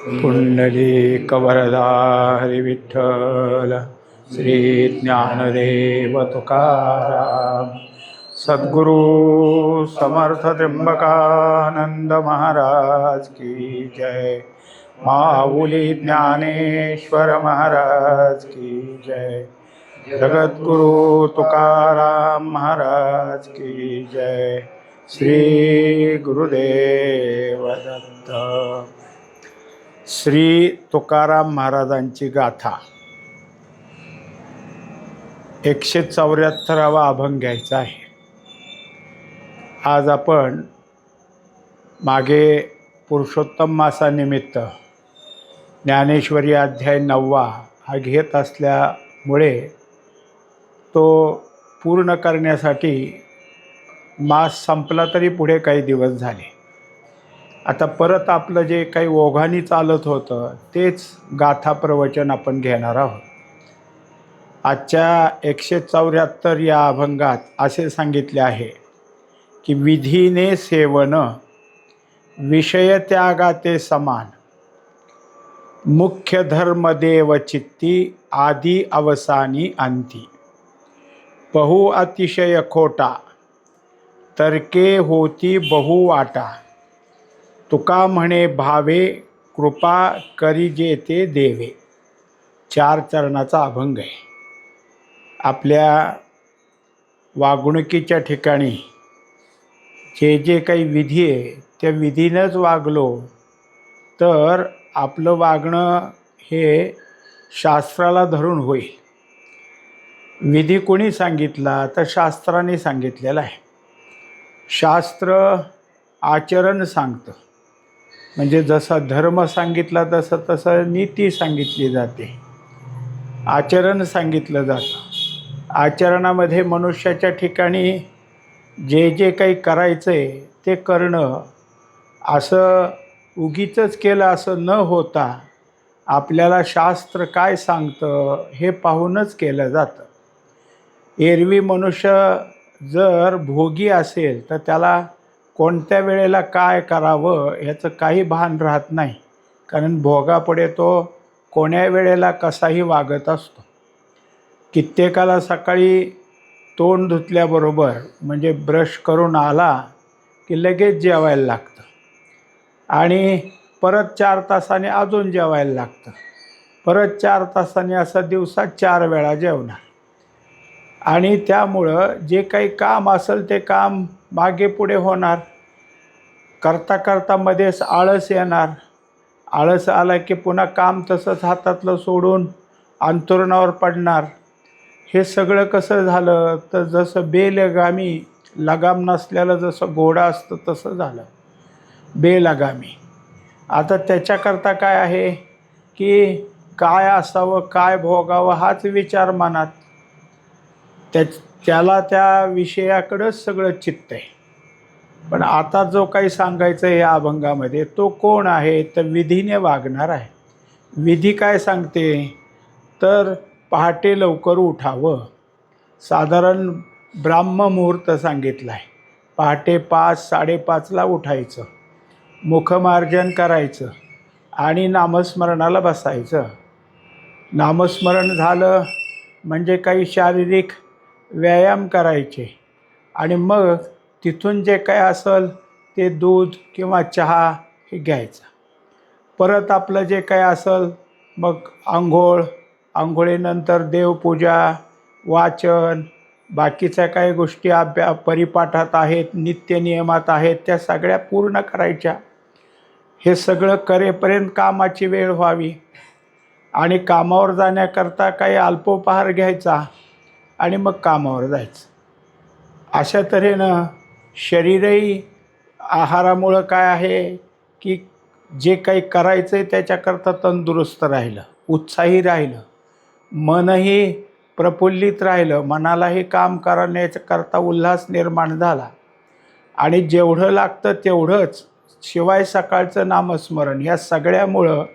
पुंडलीकवरदा हरी विठ्ठल श्री ज्ञानदेव तुकाराम सद्गुरु समर्थ त्र्यंबकानंद महाराज की जय। माऊली ज्ञानेश्वर महाराज की जय। जगद्गुरु तुकाराम महाराज की जय। श्री गुरुदेव दत्त। श्री तुकाराम महाराजांची गाथा 174वा अभंग घ्यायचा आहे। आज आपण मागे पुरुषोत्तम मासानिमित्त ज्ञानेश्वरी अध्याय 9 हा घेत असल्यामुळे तो पूर्ण करण्यासाठी मास संपला तरी पुढे काही दिवस झाले। आता परत आपलं जे काही ओघाने चालत होतं तेच गाथा प्रवचन आपण घेणार आहोत। आजच्या 174 या अभंगात असे सांगितले आहे की विधीने सेवन विषय त्यागाते समान, मुख्य धर्म देव चित्ती आदी अवसानी अंती, बहु अतिशय खोटा तर्के होती बहु वाटा, तुका म्हणे भावे कृपा करी जेते देवे। 4 चरणाचा अभंग आहे। आपल्या वागणुकीच्या ठिकाणी जे जे काही विधी आहे त्या विधीनंच वागलो तर आपलं वागणं हे शास्त्राला धरून होईल। विधी कोणी सांगितला तर शास्त्राने सांगितलेला आहे। शास्त्र आचरण सांगतं, म्हणजे जसा धर्म सांगितला तसं तसं नीती सांगितली जाते, आचरण सांगितलं जातं। आचरणामध्ये मनुष्याच्या ठिकाणी जे जे काही करायचं आहे ते करणं, असं उगीचच केलं असं न होता आपल्याला शास्त्र काय सांगतं हे पाहूनच केलं जातं। एरवी मनुष्य जर भोगी असेल तर त्याला कोणत्या वेळेला काय करावं ह्याचं काही भान राहत नाही, कारण भोगापुढे तो कोण्या वेळेला कसाही वागत असतो। कित्येकाला सकाळी तोंड धुतल्याबरोबर म्हणजे ब्रश करून आला की लगेच जेवायला लागतं आणि परत 4 तासाने अजून जेवायला लागतं, परत 4 तासाने असं दिवसात 4 वेळा जेवणार। आणि त्यामुळं जे काही काम असेल ते काम मागे पुढे होणार, करता करता मध्येच आळस येणार। आळस आला की पुन्हा काम तसंच हातातलं सोडून अंथरुणावर पडणार। हे सगळं कसं झालं तर जसं बेलगामी, लगाम नसल्याला जसं घोडा असतं तसं झालं, बेलगामी। आता त्याच्याकरता काय आहे की काय असावं, काय भोगावं हाच विचार मनात, त्याला त्या विषयाकडंच सगळं चित्त आहे। पण आता जो काही सांगायचं आहे या अभंगामध्ये तो कोण आहे तर विधीने वागणार आहे। विधी काय सांगते तर पहाटे लवकर उठावं, साधारण ब्राह्ममुहूर्त सांगितला आहे। पहाटे 5-5:30ला उठायचं, मुखमार्जन करायचं आणि नामस्मरणाला बसायचं। नामस्मरण झालं म्हणजे काही शारीरिक व्यायाम करायचे आणि मग तिथून जे काय असेल ते दूध किंवा चहा हे घ्यायचं। परत आपलं जे काय असेल मग आंघोळीनंतर देवपूजा, वाचन, बाकीच्या काही गोष्टी परिपाठात आहेत, नित्यनियमात आहेत, त्या सगळ्या पूर्ण करायच्या। हे सगळं करेपर्यंत कामाची वेळ व्हावी आणि कामावर जाण्याकरता काही अल्पोपहार घ्यायचा आणि मग कामावर जायचं। अशा तऱ्हेनं शरीरही आहारामुळं काय आहे की जे काही करायचं आहे त्याच्याकरता तंदुरुस्त राहिलं, उत्साही राहिलं, मनही प्रफुल्लित राहिलं, मनालाही काम करण्याकरता उल्हास निर्माण झाला आणि जेवढं लागतं तेवढंच, शिवाय सकाळचं नामस्मरण, या सगळ्यामुळं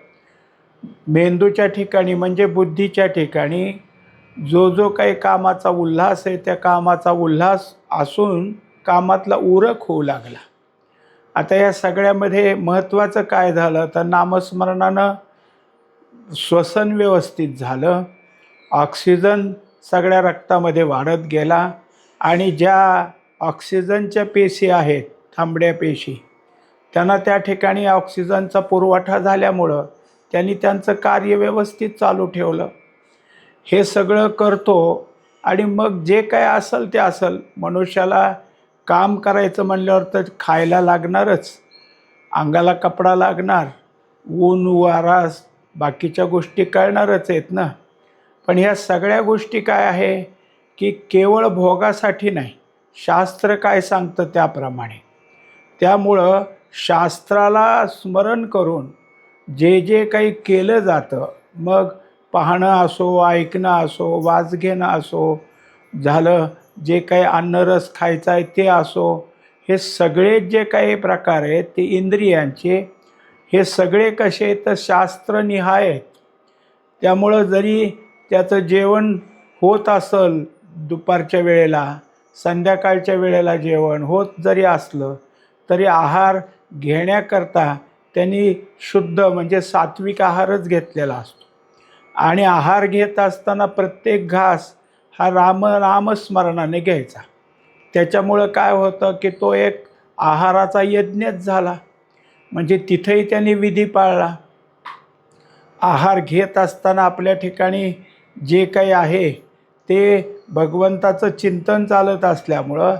मेंदूच्या ठिकाणी म्हणजे बुद्धीच्या ठिकाणी जो जो काही कामाचा उल्हास आहे त्या कामाचा उल्हास असून कामातला उरक होऊ लागला आता या सगळ्यामध्ये महत्त्वाचं काय झालं तर नामस्मरणानं श्वसन व्यवस्थित झालं, ऑक्सिजन सगळ्या रक्तामध्ये वाढत गेला आणि ज्या ऑक्सिजनच्या पेशी आहेत, तांबड्या पेशी, त्यांना त्या ठिकाणी ऑक्सिजनचा पुरवठा झाल्यामुळं त्यांनी त्यांचं कार्य व्यवस्थित चालू ठेवलं. हे सगळं करतो आणि मग जे काय असेल ते असेल, मनुष्याला काम करायचं म्हणल्यावर तर खायला लागणारच, अंगाला कपडा लागणार, ऊन वारा बाकीच्या गोष्टी कळणारच आहेत ना. पण ह्या सगळ्या गोष्टी काय आहे की केवळ भोगासाठी नाही, शास्त्र काय सांगतं त्याप्रमाणे. त्यामुळं शास्त्राला स्मरण करून जे जे काही केलं जातं, मग पाहणं असो, ऐकणं असो, वास घेणं असो, झालं जे काही अन्नरस खायचा आहे ते असो, हे सगळे जे काही प्रकार आहेत ते इंद्रियांचे, हे सगळे कसे तर शास्त्रनिहाय आहेत. त्यामुळं जरी त्याचं जेवण होत असेल दुपारच्या वेळेला, संध्याकाळच्या वेळेला जेवण होत जरी असलं तरी आहार घेण्याकरता त्यांनी शुद्ध म्हणजे सात्विक आहारच घेतलेला असतो. आणि आहार घेत असताना प्रत्येक घास हा नामस्मरणाने घ्यायचा. त्याच्यामुळं काय होतं की तो एक आहाराचा यज्ञच झाला, म्हणजे तिथेही त्यांनी विधी पाळला. आहार घेत असताना आपल्या ठिकाणी जे काही आहे ते भगवंताचं चिंतन चालत असल्यामुळं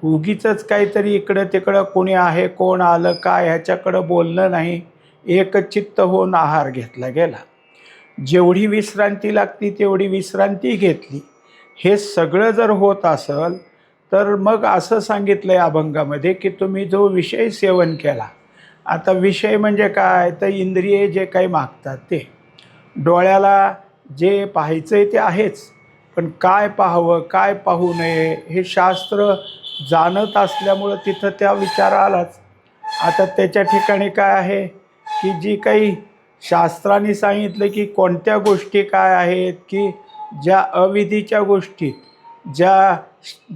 उगीचच काहीतरी इकडं तिकडं कोणी आहे, कोण आलं काय, ह्याच्याकडं बोलणं नाही, एकचित्त होऊन आहार घेतला गेला. जेवढी विश्रांती लागती तेवढी विश्रांती घेतली. हे सगळं जर होत असेल तर मग असं सांगितलं आहे अभंगामध्ये की तुम्ही जो विषय सेवन केला, आता विषय म्हणजे काय तर इंद्रिये जे काही मागतात ते, डोळ्याला जे पाहायचं आहे ते आहेच, पण काय पाहावं काय पाहू नये हे शास्त्र जाणत असल्यामुळं तिथं त्या विचार आलाच. आता त्याच्या ठिकाणी काय आहे की जी काही शास्त्राने सांगितलं की कोणत्या गोष्टी काय आहेत की ज्या अविधीच्या गोष्टीत, ज्या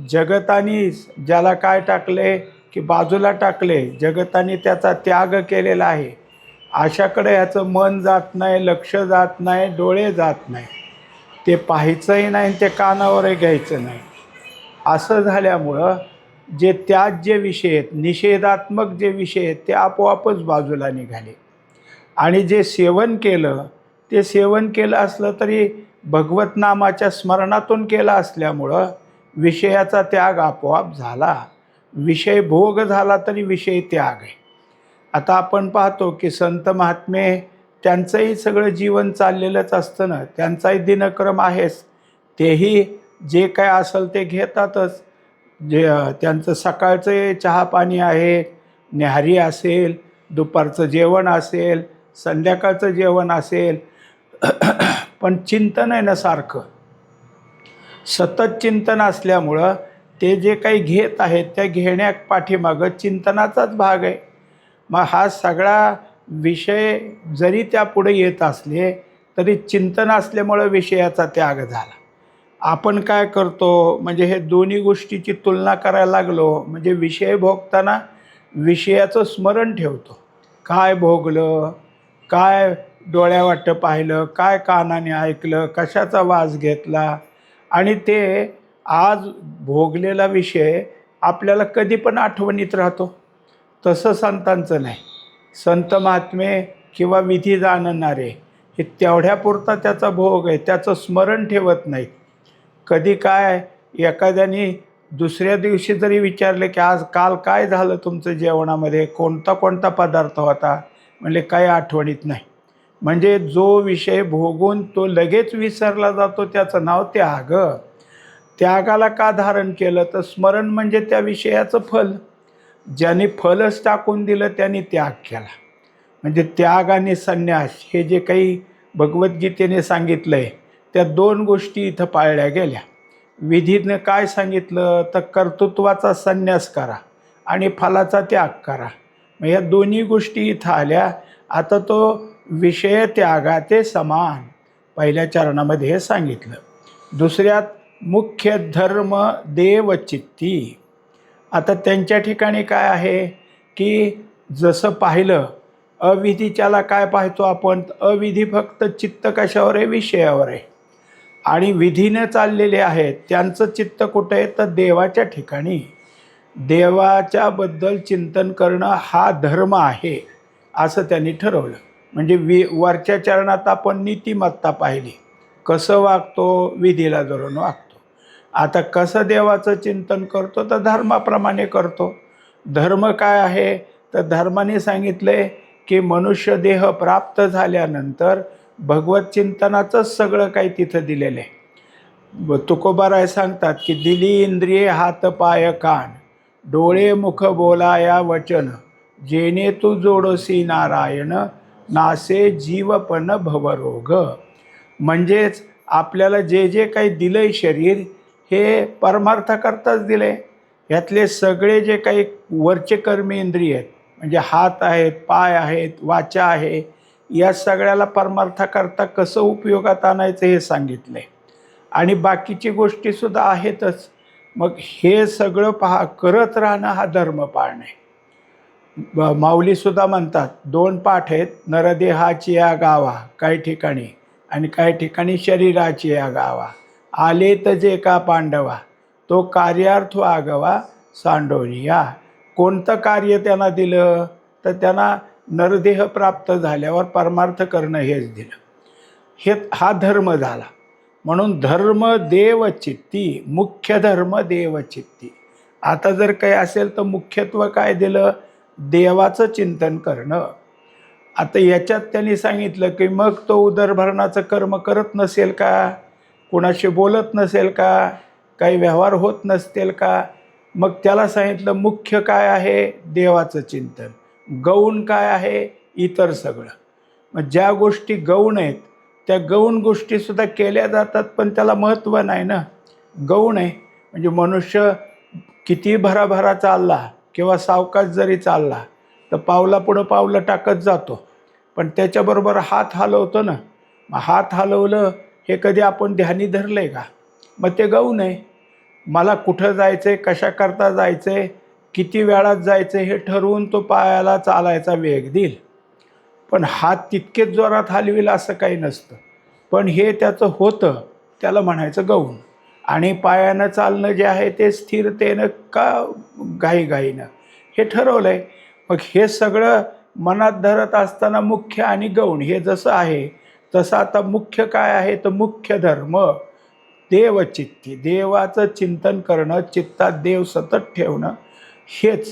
जगताने ज्याला काय टाकले की बाजूला टाकले, जगताने त्याचा त्याग केलेला आहे, अशाकडे ह्याचं मन जात नाही, लक्ष जात नाही, डोळे जात नाही, ते पाहायचंही नाही, ते कानावरही घ्यायचं नाही. असं झाल्यामुळं जे त्यात जे विषय आहेत, निषेधात्मक जे विषय आहेत ते आपोआपच बाजूला निघाले. आणि जे सेवन केलं ते सेवन केलं असलं तरी भगवत नामाच्या स्मरणातून केलं असल्यामुळं विषयाचा त्याग आपोआप झाला. विषय भोग झाला तरी विषय त्याग आहे. आता आपण पाहतो की संत महात्मे त्यांचंही सगळं जीवन चाललेलंच असतं ना, त्यांचाही दिनक्रम आहेच, तेही जे काय असेल ते घेतातच. जे त्यांचं सकाळचं चहा पाणी आहे, न्याहारी असेल, दुपारचं जेवण असेल, संध्याकाळचं जेवण असेल, पण चिंतन आहे ना सारखं, सतत चिंतन असल्यामुळं ते जे काही घेत आहेत त्या घेण्या पाठीमागं चिंतनाचाच भाग आहे. मग हा सगळा विषय जरी त्यापुढे येत असले तरी चिंतन असल्यामुळं विषयाचा त्याग झाला. आपण काय करतो म्हणजे हे दोन्ही गोष्टीची तुलना करायला लागलो म्हणजे विषय भोगताना विषयाचं स्मरण ठेवतो. काय भोगलं, काय डोळ्यावाटं पाहिलं, काय कानाने ऐकलं, कशाचा वास घेतला, आणि ते आज भोगलेला विषय आपल्याला कधी पण आठवणीत राहतो. तसं संतांचं नाही. संत महात्मे किंवा विधी जाणणारे हे तेवढ्यापुरता त्याचा भोग आहे, त्याचं स्मरण ठेवत नाहीत. कधी काय एखाद्याने दुसऱ्या दिवशी जरी विचारले की आज काल काय झालं तुमचं जेवणामध्ये, कोणता कोणता पदार्थ होता, म्हणजे काही आठवणीत नाही. म्हणजे जो विषय भोगून तो लगेच विसरला जातो त्याचं नाव त्याग. त्यागाला का धारण केलं तर स्मरण म्हणजे त्या विषयाचं फल. ज्याने फलच टाकून दिलं त्याने त्याग केला. म्हणजे त्याग आणि संन्यास हे जे काही भगवद्गीतेने सांगितलं आहे त्या दोन गोष्टी इथं पाळल्या गेल्या. विधीनं काय सांगितलं तर कर्तृत्वाचा संन्यास करा आणि फलाचा त्याग करा. मग या दोन्ही गोष्टी इथं आल्या. आता तो विषय त्यागाते समान पहिल्या चरणामध्ये हे सांगितलं. दुसऱ्यात मुख्य धर्म देवचित्ती. आता त्यांच्या ठिकाणी काय आहे की जसं पाहिलं अविधीच्याला काय पाहतो आपण, अविधी फक्त चित्त कशावर आहे, विषयावर आहे. आणि विधीने चाललेले आहेत त्यांचं चित्त कुठं आहे, तर देवाच्या ठिकाणी. देवाच्याबद्दल चिंतन करणं हा धर्म आहे असं त्यांनी ठरवलं. म्हणजे वरच्या चरणात आपण नीतिमत्ता पाहिली, कसं वागतो, विधीला धरून वागतो. आता कसं देवाचं चिंतन करतो, तर धर्माप्रमाणे करतो. धर्म काय आहे, तर धर्माने सांगितले की मनुष्य देह प्राप्त झाल्यानंतर भगवत चिंतनाचंच सगळं काही तिथं दिलेलं आहे. तुकोबाराय सांगतात की दिली इंद्रिये हात पाय कान, डोळे मुख बोलाया वचन, जेणे तू जोडसी नारायण, नासे जीवपण भवरोग. म्हणजेच आपल्याला जे जे काही दिलंय शरीर हे परमार्थाकरताच दिले. यातले सगळे जे काही वरचे कर्मेंद्रिय आहेत, म्हणजे हात आहेत, पाय आहेत, वाचा आहे, या सगळ्याला परमार्थाकरता कसं उपयोगात आणायचं हे सांगितलं आहे. आणि बाकीची गोष्टीसुद्धा आहेतच. मग हे सगळं करत राहणं हा धर्म पाळणे. माऊलीसुद्धा म्हणतात, 2 पाठ आहेत, नरदेहाची या गावा काही ठिकाणी, आणि काही ठिकाणी शरीराची या गावा, आले तजे का पांडवा, तो कार्यार्थ आगवा सांडोनिया. कोणतं कार्य त्यांना दिलं, तर त्यांना नरदेह प्राप्त झाल्यावर परमार्थ करणं हेच दिलं. हा धर्म झाला. म्हणून धर्म देवचित्ती, मुख्य धर्म देवचित्ती. आता जर काही असेल तर मुख्यत्व काय दिलं, देवाचं चिंतन करणं. आता याच्यात त्यांनी सांगितलं की मग तो उदरभरणाचं कर्म करत नसेल का, कुणाशी बोलत नसेल का, काही व्यवहार होत नसतील का, मग त्याला सांगितलं मुख्य काय आहे, देवाचं चिंतन. गौण काय आहे, इतर सगळं. मग ज्या गोष्टी गौण आहेत त्या गौण गोष्टीसुद्धा केल्या जातात, पण त्याला महत्त्व नाही ना, गौण आहे. म्हणजे मनुष्य किती भराभरा चालला किंवा सावकाश जरी चालला तर पावलापुढं पावलं टाकत जातो, पण त्याच्याबरोबर हात हलवतो ना. मग हात हलवलं हे कधी आपण ध्यानी धरलं आहे का, मग ते गौण आहे. मला कुठं जायचं आहे, कशाकरता जायचं आहे, किती वेळात जायचं हे ठरवून तो पायाला चालायचा वेग देईल. पण हात तितकेच जोरात हलविल असं काही नसतं, पण हे त्याचं होतं त्याला म्हणायचं गौण. आणि पायानं चालणं जे आहे ते स्थिरतेनं का घाईघाईनं हे ठरवलं आहे. मग हे सगळं मनात धरत असताना मुख्य आणि गौण हे जसं आहे तसं आता मुख्य काय आहे, तर मुख्य धर्म देवचित्ती, देवाचं चिंतन करणं, चित्तात देव सतत ठेवणं, हेच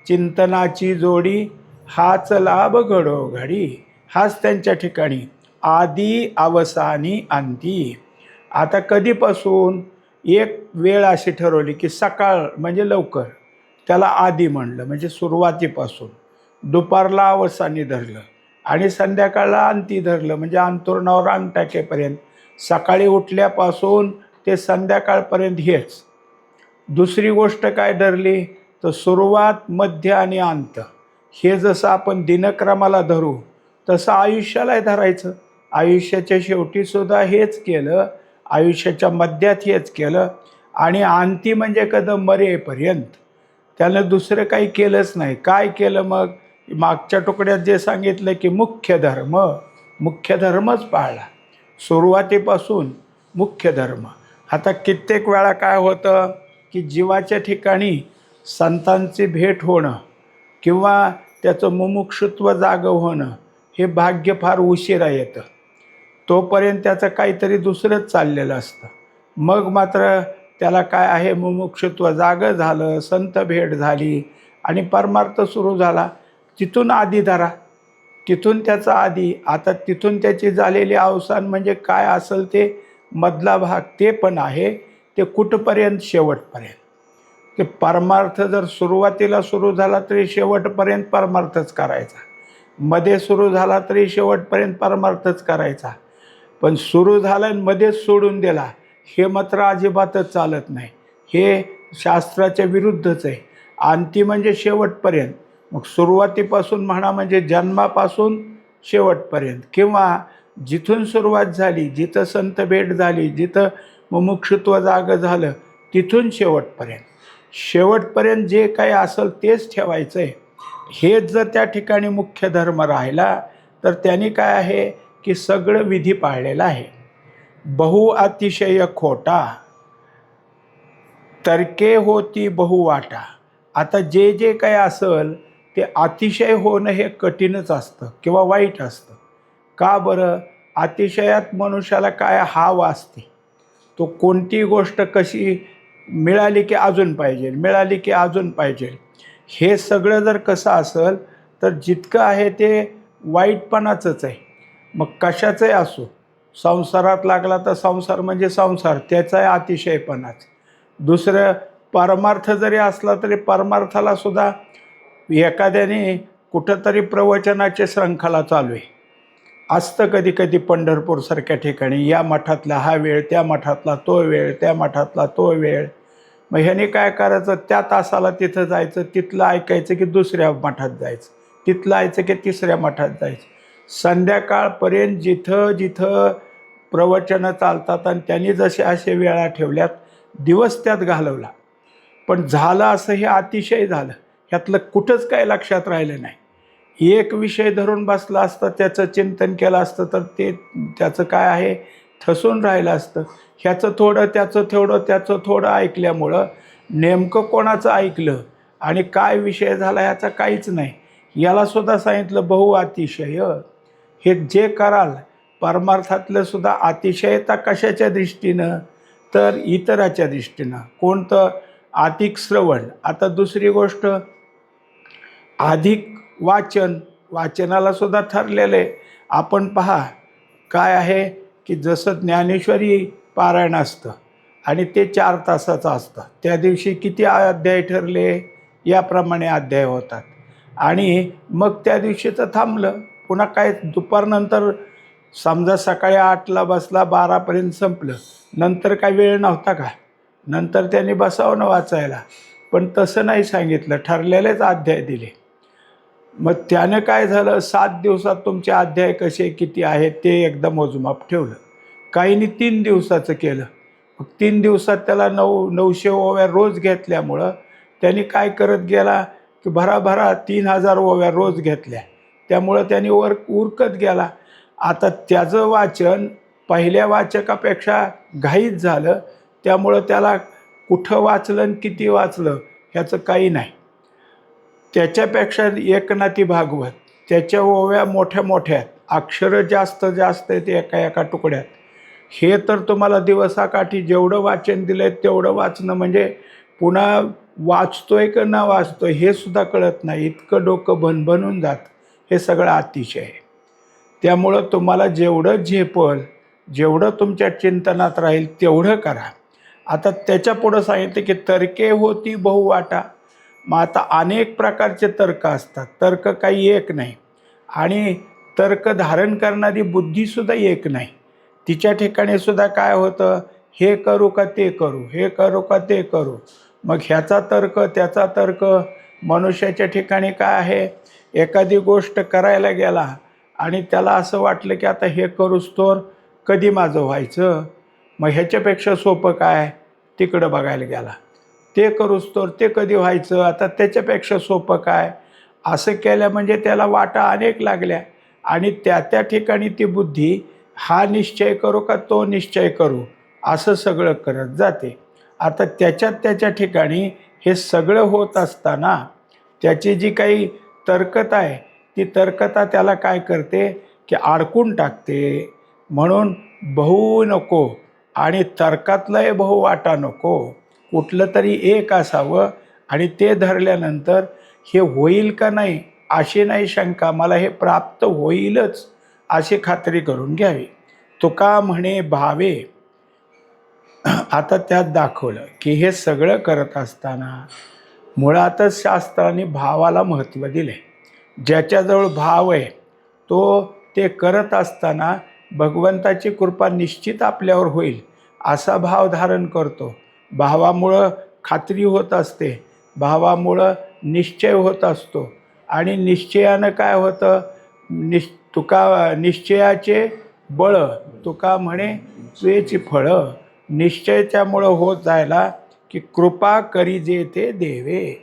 चिंतनाची जोडी, हाच लाभ घडोघडी. हाच त्यांच्या ठिकाणी आदी अवसानी अंती. आता कधीपासून एक वेळ अशी ठरवली की सकाळ म्हणजे लवकर, त्याला आदी म्हणलं, म्हणजे सुरुवातीपासून. दुपारला अवसानी धरलं आणि संध्याकाळला अंती धरलं, म्हणजे अंतुरणावर अंग टाकेपर्यंत. सकाळी उठल्यापासून ते संध्याकाळपर्यंत हेच. दुसरी गोष्ट काय धरली, तर सुरुवात, मध्य आणि अंत. हे जसं आपण दिनक्रमाला धरू तसं आयुष्यालाही धरायचं. आयुष्याच्या शेवटीसुद्धा हेच केलं, आयुष्याच्या मध्यात हेच केलं, आणि अंती म्हणजे कदम मरेपर्यंत त्यानं दुसरं काही केलंच नाही. काय केलं मग, मागच्या तुकड्यात जे सांगितलं की मुख्य धर्म, मुख्य धर्मच पाळला सुरुवातीपासून, मुख्य धर्म. आता कित्येक वेळा काय होतं की जीवाच्या ठिकाणी संतांची भेट होणं किंवा त्याचं मुमुक्षुत्व जागं होणं हे भाग्य फार उशिरा येतं. तोपर्यंत त्याचं काहीतरी दुसरंच चाललेलं असतं. मग मात्र त्याला काय आहे, मुमुक्षुत्व जागं झालं, संत भेट झाली आणि परमार्थ सुरू झाला. तिथून आधी धरा, तिथून त्याचा आधी. आता तिथून त्याची झालेली अवसान म्हणजे काय असेल ते मधला भाग ते पण आहे, ते कुठपर्यंत, शेवटपर्यंत. ते परमार्थ जर सुरुवातीला सुरू झाला तरी शेवटपर्यंत परमार्थच करायचा, मध्ये सुरू झाला तरी शेवटपर्यंत परमार्थच करायचा. पण सुरू झाला आणि मध्येच सोडून दिला हे मात्र अजिबातच चालत नाही. हे शास्त्राच्या विरुद्धच आहे. अंती म्हणजे शेवटपर्यंत. मग सुरुवातीपासून म्हणा म्हणजे जन्मापासून शेवटपर्यंत, किंवा जिथून सुरुवात झाली, जिथं संत भेट झाली, जिथं मुमुक्षुत्व जागं झालं, तिथून शेवटपर्यंत. शेवटपर्यंत जे काही असेल तेच ठेवायचं आहे. हेच जर त्या ठिकाणी मुख्य धर्म राहिला तर त्यांनी काय आहे की सगळं विधी पाळलेलं आहे. बहु अतिशय खोटा, तर्के होती बहुवाटा. आता जे जे काही असेल ते अतिशय होणं हे कठीणच असतं किंवा वाईट असतं. का बरं? अतिशयात मनुष्याला काय हाव असते. तो कोणती गोष्ट कशी मिळाली की अजून पाहिजे, मिळाली की अजून पाहिजे. हे सगळं जर कसं असेल तर जितकं आहे ते वाईटपणाचंच आहे. मग कशाचंही असो, संसारात लागला तर संसार म्हणजे संसार, त्याचा आहे अतिशयपणाच. दुसरं परमार्थ जरी असला तरी परमार्थाला सुद्धा एखाद्याने कुठंतरी प्रवचनाची शृंखला चालू आहे असतं कधी कधी पंढरपूरसारख्या ठिकाणी, या मठातला हा वेळ, त्या मठातला तो वेळ, त्या मठातला तो वेळ. मग ह्याने काय करायचं, त्या तासाला तिथं जायचं, तिथलं ऐकायचं की दुसऱ्या मठात जायचं, तिथलं ऐकायचं की तिसऱ्या मठात जायचं. संध्याकाळपर्यंत जिथं जिथं प्रवचनं चालतात आणि त्यांनी जसे असे वेळा ठेवल्यात, दिवस त्यात घालवला. पण झालं असं, हे अतिशय झालं. ह्यातलं कुठंच काय लक्षात राहिलं नाही. एक विषय धरून बसला असता, त्याचं चिंतन केलं असतं तर ते त्याचं काय आहे ठसून राहिलं असतं. ह्याचं थोडं, त्याचं थोडं, त्याचं थोडं ऐकल्यामुळं नेमकं कोणाचं ऐकलं आणि काय विषय झाला ह्याचा काहीच नाही. यालासुद्धा सांगितलं बहु अतिशय. हे जे कराल परमार्थातलं सुद्धा अतिशयता कशाच्या दृष्टीनं, तर इतराच्या दृष्टीनं. कोणतं? अधिक श्रवण. आता दुसरी गोष्ट, अधिक वाचन. वाचनाला सुद्धा ठरलेलं आहे. आपण पहा काय आहे की जसं ज्ञानेश्वरी पारायण असतं आणि ते 4 तासाचं असतं, त्या दिवशी किती अध्याय ठरले याप्रमाणे अध्याय होतात. आणि मग त्या दिवशीचं थांबलं. पुन्हा काय दुपारनंतर समजा सकाळी 8ला बसला, 12पर्यंत संपलं. नंतर काय वेळ नव्हता का? नंतर त्यांनी बसावं ना वाचायला. पण तसं नाही सांगितलं, ठरलेलेच अध्याय दिले. मग त्यानं काय झालं, 7 दिवसात तुमचे अध्याय कसे किती आहेत ते एकदम मोजमाप ठेवलं. काहींनी 3 दिवसाचं केलं. मग 3 दिवसात त्याला 900 ओव्या रोज घेतल्यामुळं त्यांनी काय करत गेला की भराभरा 3000 ओव्या रोज घेतल्या. त्यामुळं त्यांनी उरकत गेला. आता त्याचं वाचन पहिल्या वाचकापेक्षा घाईत झालं. त्यामुळं त्याला कुठं वाचलं आणि किती वाचलं ह्याचं काही नाही. त्याच्यापेक्षा एकनाथी भागवत, त्याच्या ओव्या मोठ्या मोठ्या आहेत, अक्षरं जास्त जास्त आहेत एका एका तुकड्यात. हे तर तुम्हाला दिवसाकाठी जेवढं वाचन दिलं आहे तेवढं वाचणं म्हणजे पुन्हा वाचतोय का न वाचतोय हे सुद्धा कळत नाही, इतकं डोकं भनभनून जातं. हे सगळं अतिशय आहे. त्यामुळं तुम्हाला जेवढं झेपल, जेवढं तुमच्या चिंतनात राहील तेवढं करा. आता त्याच्या पुढं सांगितलं की तर्के होती बहुवाटा. मग आता अनेक प्रकारचे तर्क असतात, तर्क काही एक नाही. आणि तर्क धारण करणारी बुद्धीसुद्धा एक नाही. तिच्या ठिकाणी सुद्धा काय होतं, हे करू का ते करू, हे करू का ते करू. मग ह्याचा तर्क, त्याचा तर्क. मनुष्याच्या ठिकाणी काय आहे, एखादी गोष्ट करायला गेला आणि त्याला असं वाटलं की आता हे करूच तर कधी माझं व्हायचं, मग ह्याच्यापेक्षा सोपं काय, तिकडं बघायला गेला. ते करूच तर ते कधी व्हायचं, आता त्याच्यापेक्षा सोपं काय. असं केलं म्हणजे त्याला वाटा अनेक लागल्या आणि त्या त्या ठिकाणी ती बुद्धी हा निश्चय करू का तो निश्चय करू असं सगळं करत जाते. आता त्याच्या ठिकाणी हे सगळं होत असताना त्याची जी काही तर्कता आहे ती तर्कता त्याला काय करते की अडकून टाकते. म्हणून बहु नको आणि तर्कातलाही बहु वाटा नको. कुठलं तरी एक असावं आणि ते धरल्यानंतर हे होईल का नाही अशी नाही शंका, मला हे प्राप्त होईलच अशी खात्री करून घ्यावी. तुका म्हणे भावे. आता त्यात दाखवलं की हे सगळं करत असताना मुळातच शास्त्राने भावाला महत्त्व दिले. ज्याच्याजवळ भाव आहे तो ते करत असताना भगवंताची कृपा निश्चित आपल्यावर होईल असा भाव धारण करतो. भावामुळं खात्री होत असते, भावामुळं निश्चय होत असतो आणि निश्चयानं काय होतं, निश्चयाचे बळ तुका म्हणे तुझेची फळं. निश्चय त्यामुळं होत जायला की कृपा करी जे ते देवे.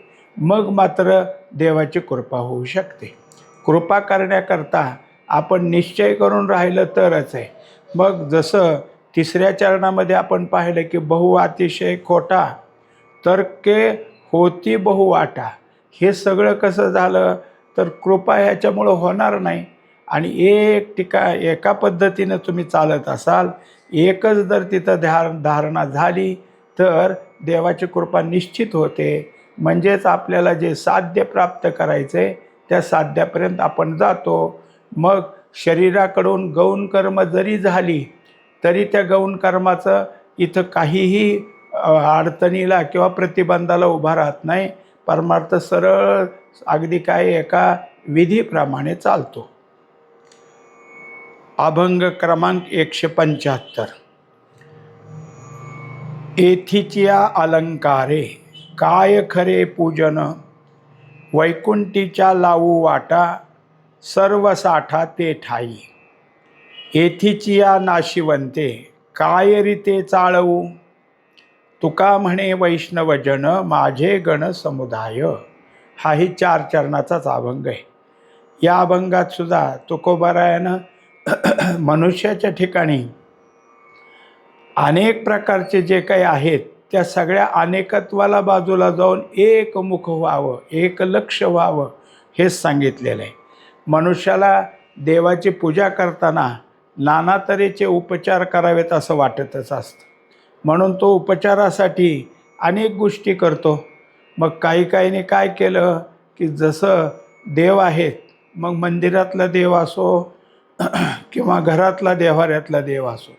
मग मात्र देवाची कृपा होऊ शकते. कृपा करण्याकरता आपण निश्चय करून राहिलं तरच आहे. मग जसं तिसऱ्या चरणामध्ये आपण पाहिलं की बहु अतिशय खोटा तर्के होती बहु वाटा. हे सगळं कसं झालं तर कृपा ह्याच्यामुळं होणार नाही. आणि एका पद्धतीनं तुम्ही चालत असाल, एकच जर तिथं धारणा झाली तर देवाची कृपा निश्चित होते. म्हणजेच आपल्याला जे साध्य प्राप्त करायचं आहे त्या साध्यापर्यंत आपण जातो. मग शरीराकडून गौण कर्म जरी झाली तरी त्या गौण कर्माचं इथं काहीही अडचणीला किंवा प्रतिबंधाला उभा राहत नाही. परमार्थ सरळ अगदी काय एका विधीप्रमाणे चालतो. अभंग क्रमांक 175. एथिचिया अलंकारे काय खरे पूजन, वैकुंठीच्या लावू वाटा सर्व साठा ते ठाई. एथिचिया नाशिवंते काय रीते चाळवू, तुका म्हणे वैष्णवजन माझे गण समुदाय. हाही 4 चरणाचाच अभंग आहे. या अभंगात सुद्धा तुकोबारायानं मनुष्याच्या ठिकाणी अनेक प्रकारचे जे काही आहेत त्या सगळ्या अनेकत्वाला बाजूला जाऊन एकमुख व्हावं, एक लक्ष व्हावं हेच सांगितलेलं आहे. मनुष्याला देवाची पूजा करताना नाना तऱ्हेचे उपचार करावेत असं वाटतच असतं. म्हणून तो उपचारासाठी अनेक गोष्टी करतो. मग काहीने काय केलं की जसं देव आहेत, मग मंदिरातला देव असो किंवा घरातला देव्हाऱ्यातला देव असो,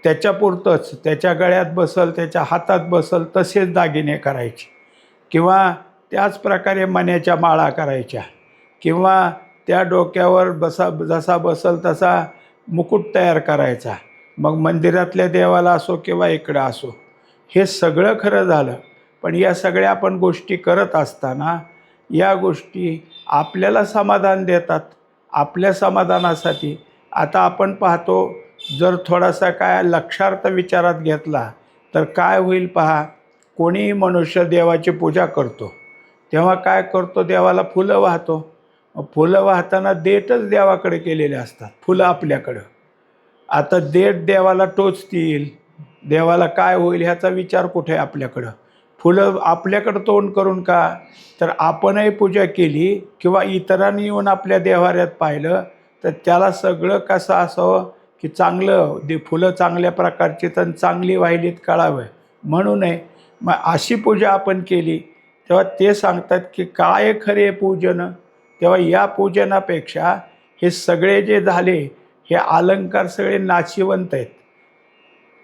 त्याच्यापुरतंच त्याच्या गळ्यात बसल, त्याच्या हातात बसल तसेच दागिने करायचे, किंवा त्याच प्रकारे मण्याच्या माळा करायच्या, किंवा त्या डोक्यावर जसा बसल तसा मुकुट तयार करायचा. मग मंदिरातल्या देवाला असो किंवा इकडं असो, हे सगळं खरं झालं. पण या सगळ्या आपण गोष्टी करत असताना या गोष्टी आपल्याला समाधान देतात. आपल्या समाधानासाठी आता आपण पाहतो, जर थोडासा काय लक्षार्थ विचारात घेतला तर काय होईल पहा. कोणीही मनुष्य देवाची पूजा करतो तेव्हा काय करतो, देवाला फुलं वाहतो. फुलं वाहताना देठच देवाकडे केलेले असतात, फुलं आपल्याकडं. आता देठ देवाला टोचतील, देवाला काय होईल ह्याचा विचार कुठे आहे आपल्याकडं. फुलं आपल्याकडं तोंड करून का, तर आपणही पूजा केली किंवा इतरांनी येऊन आपल्या देव्हाऱ्यात पाहिलं तर त्याला सगळं कसं असावं की चांगलं फुलं चांगल्या प्रकारची तर चांगली वाहिलीत कळावं म्हणून आहे. मग अशी पूजा आपण केली तेव्हा ते सांगतात की काय खरे पूजन. तेव्हा या पूजनापेक्षा हे सगळे जे झाले हे अलंकार सगळे नाशिवंत आहेत.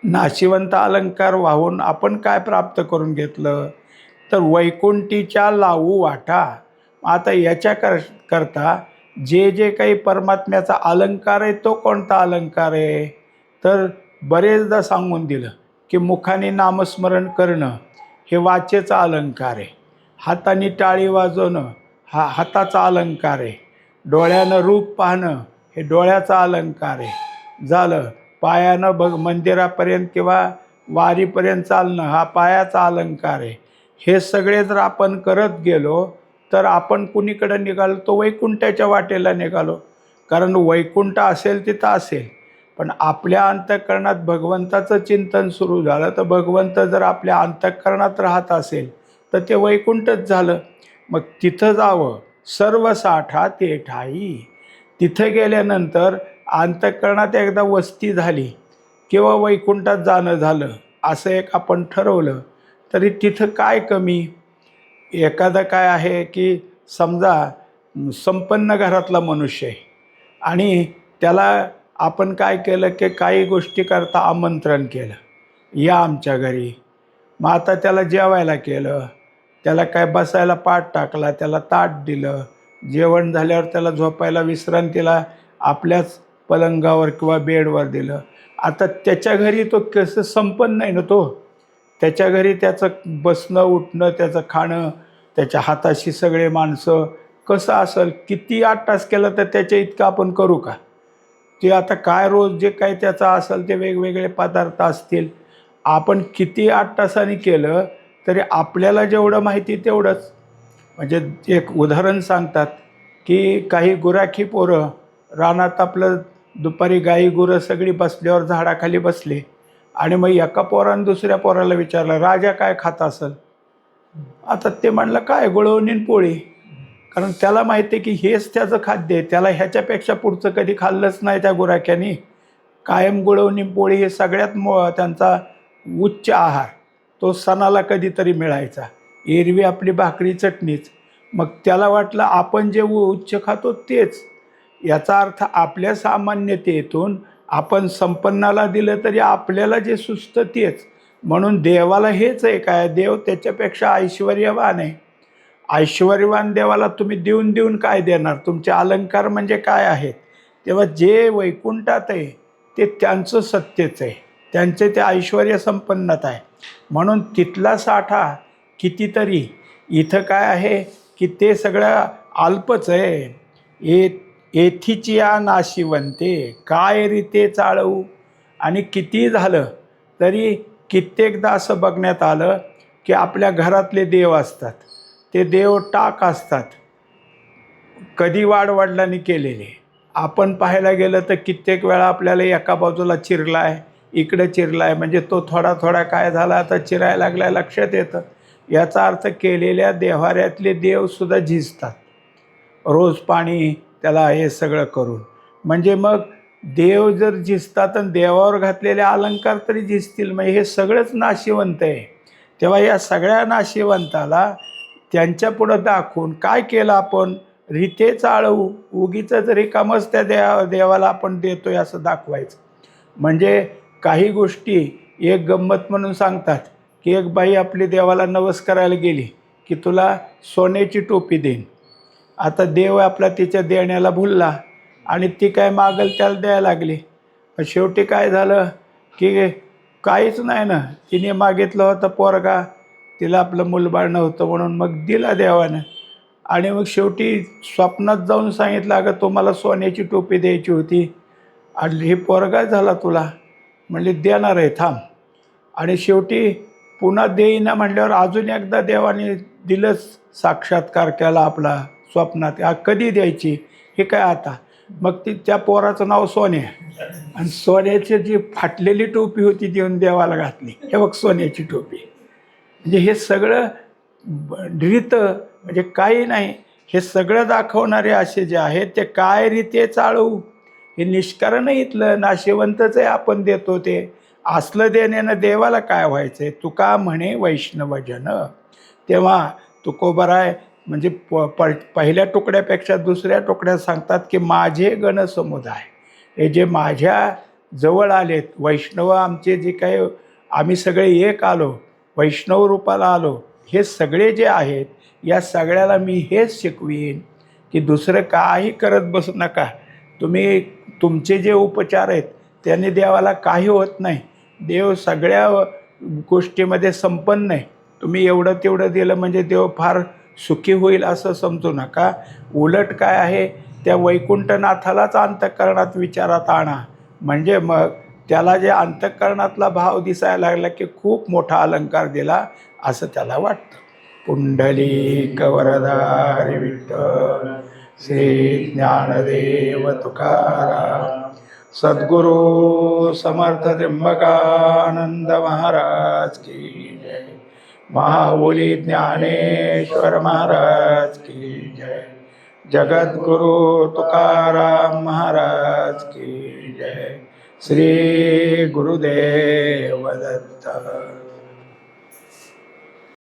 नाशिवंत अलंकार वाहून आपण काय प्राप्त करून घेतलं तर वैकुंठीच्या लावू वाटा. आता याच्या करता जे काही परमात्म्याचा अलंकार आहे तो कोणता अलंकार आहे, तर बरेचदा सांगून दिलं की मुखाने नामस्मरण करणं हे वाचेचा अलंकार आहे, हाताने टाळी वाजवणं हा हाताचा अलंकार आहे, डोळ्यानं रूप पाहणं हे डोळ्याचा अलंकार आहे झालं, पायानं मंदिरापर्यंत किंवा वारीपर्यंत चालणं हा पायाचा अलंकार आहे. हे सगळे जर आपण करत गेलो तर आपण कुणीकडे निघालो, तो वैकुंठाच्या वाटेला निघालो. कारण वैकुंठ असेल तिथं असेल, पण आपल्या अंतःकरणात भगवंताचं चिंतन सुरू झालं तर भगवंत जर आपल्या अंतःकरणात राहत असेल तर ते वैकुंठच झालं. मग तिथं जावं, सर्व साठा ते ठाई. तिथं गेल्यानंतर अंतःकरणात एकदा वस्ती झाली किंवा वैकुंठात जाणं झालं असं एक आपण ठरवलं तरी तिथं काय कमी. एखादं काय आहे की समजा संपन्न घरातला मनुष्य आहे आणि त्याला आपण काय केलं की काही गोष्टी करता आमंत्रण केलं, या आमच्या घरी. मग आता त्याला जेवायला केलं, त्याला काय बसायला पाट टाकला, त्याला ताट दिलं, जेवण झाल्यावर त्याला झोपायला विश्रांतीला आपल्याच पलंगावर किंवा बेडवर दिलं. आता त्याच्या घरी तो कसं संपन्न नाही ना, तो त्याच्या घरी त्याचं बसणं उठणं त्याचं खाणं त्याच्या हाताशी सगळे माणसं कसं असेल. किती 8 तास केलं तर त्याच्या इतकं आपण करू का. ते आता काय रोज जे काही त्याचं असेल ते वेगवेगळे पदार्थ असतील, आपण किती 8 तासांनी केलं तरी आपल्याला जेवढं माहिती तेवढंच. म्हणजे एक उदाहरण सांगतात की काही गुराखी पोरं रानात आपलं दुपारी गाई गुरं सगळी बसल्यावर झाडाखाली बसले आणि मग एका पोरानं दुसऱ्या पोराला विचारलं, राजा काय खात असेल? आता ते म्हणलं काय, गुळवणी आणि पोळी. कारण त्याला माहिती आहे की हेच त्याचं खाद्य आहे, त्याला ह्याच्यापेक्षा पुढचं कधी खाल्लंच नाही त्या गुराख्यानी. कायम गुळवणी पोळी हे सगळ्यात त्यांचा उच्च आहार, तो सणाला कधीतरी मिळायचा. एरवी आपली भाकरी चटणीच. मग त्याला वाटलं आपण जे उच्च खातो तेच. याचा अर्थ आपल्या सामान्यतेतून आपण संपन्नाला दिलं तरी आपल्याला जे सुचतं तेच. म्हणून देवाला हेच आहे काय, देव त्याच्यापेक्षा ऐश्वर्यवान आहे. ऐश्वर्यवान देवाला तुम्ही देऊन देऊन काय देणार? तुमचे अलंकार म्हणजे काय आहेत? तेव्हा जे वैकुंठात आहे ते त्यांचं सत्यच आहे, त्यांचे ते ऐश्वर्य संपन्नता आहे. म्हणून तिथला साठा कितीतरी, इथं काय आहे की ते सगळं अल्पच आहे. येथीची या नाशिवंते काय रीते चाळवू. आणि किती झालं तरी कित्येकदा असं बघण्यात आलं की आपल्या घरातले देव असतात, ते देव टाक असतात, कधी वाडवडिलांनी केलेले. आपण पाहायला गेलं तर कित्येक वेळा आपल्याला एका बाजूला चिरला आहे, इकडे चिरला आहे, म्हणजे तो थोडा थोडा काय झाला आता चिरायला लागला लक्षात येतं. याचा अर्थ केलेल्या देव्हाऱ्यातले देवसुद्धा झिजतात, रोज पाणी त्याला हे सगळं करून. म्हणजे मग देव जर झिजतात आणि देवावर घातलेले अलंकार तरी झिजतील, म्हणजे हे सगळंच नाशिवंत आहे. तेव्हा या सगळ्या नाशिवंताला त्यांच्या पुढं दाखवून काय केलं आपण, रीते चाळवू. उगीचंच रिकामच त्या देवाला आपण देतोय असं दाखवायचं. म्हणजे काही गोष्टी एक गंमत म्हणून सांगतात की एक बाई आपली देवाला नवस करायला गेली की तुला सोन्याची टोपी देईन. आता देव आपला तिच्या देण्याला भुलला आणि ती काय मागल त्याला द्यायला लागली. शेवटी काय झालं की काहीच नाही ना, तिने मागितलं होतं पोरगा, तिला आपलं मूलबाळ नव्हतं म्हणून मग दिला देवानं. आणि मग शेवटी स्वप्नात जाऊन सांगितलं, अगं तुम्हाला सोन्याची टोपी द्यायची होती आणि हे पोरगा झाला तुला. म्हणले देणार आहे थांब. आणि शेवटी पुन्हा देईना म्हटल्यावर अजून एकदा देवाने दिलंच साक्षात्कार केला आपला स्वप्नात. कधी द्यायची हे काय आता. मग ती त्या पोराचं नाव सोन्या, आणि सोन्याची जी फाटलेली टोपी होती देऊन देवाला घातली. हे बघ सोन्याची टोपी. म्हणजे हे सगळं रीत म्हणजे काही नाही, हे सगळं दाखवणारे असे जे आहेत ते काय रीते चाळवू. हे निष्कारण इथलं नाशिवंतच आहे, आपण देतो ते. असलं देण्यानं देवाला काय व्हायचं आहे. तुका म्हणे वैष्णवजन. तेव्हा तुकोबराय म्हणजे पहिल्या तुकड्यापेक्षा दुसऱ्या तुकड्यात सांगतात की माझे गणसमुदाय, हे जे माझ्या जवळ आलेत वैष्णव, आमचे जे काही आम्ही सगळे एक आलो, वैष्णव रूपाला आलो, हे सगळे जे आहेत या सगळ्याला मी हेच शिकवीन की दुसरं काही करत बसू नका. तुम्ही तुमचे जे उपचार आहेत त्याने देवाला काही होत नाही. देव सगळ्या गोष्टीमध्ये संपन्न आहे. तुम्ही एवढं तेवढं दिलं म्हणजे देव फार सुखी होईल असं समजू नका. उलट काय आहे, त्या वैकुंठनाथालाच अंतःकरणात विचारात आणा. म्हणजे मग त्याला जे अंतःकरणातला भाव दिसायला लागला की खूप मोठा अलंकार दिला असं त्याला वाटतं. पुंडलिक वरदारी विठ्ठल श्री ज्ञानदेव तुकाराम. सद्गुरु समर्थ त्र्यंबकानंद महाराज की जय. महाबोली ज्ञानेश्वर महाराज की जय. जगद्गुरु तुकाराम महाराज की जय. श्री गुरुदेव दत्त.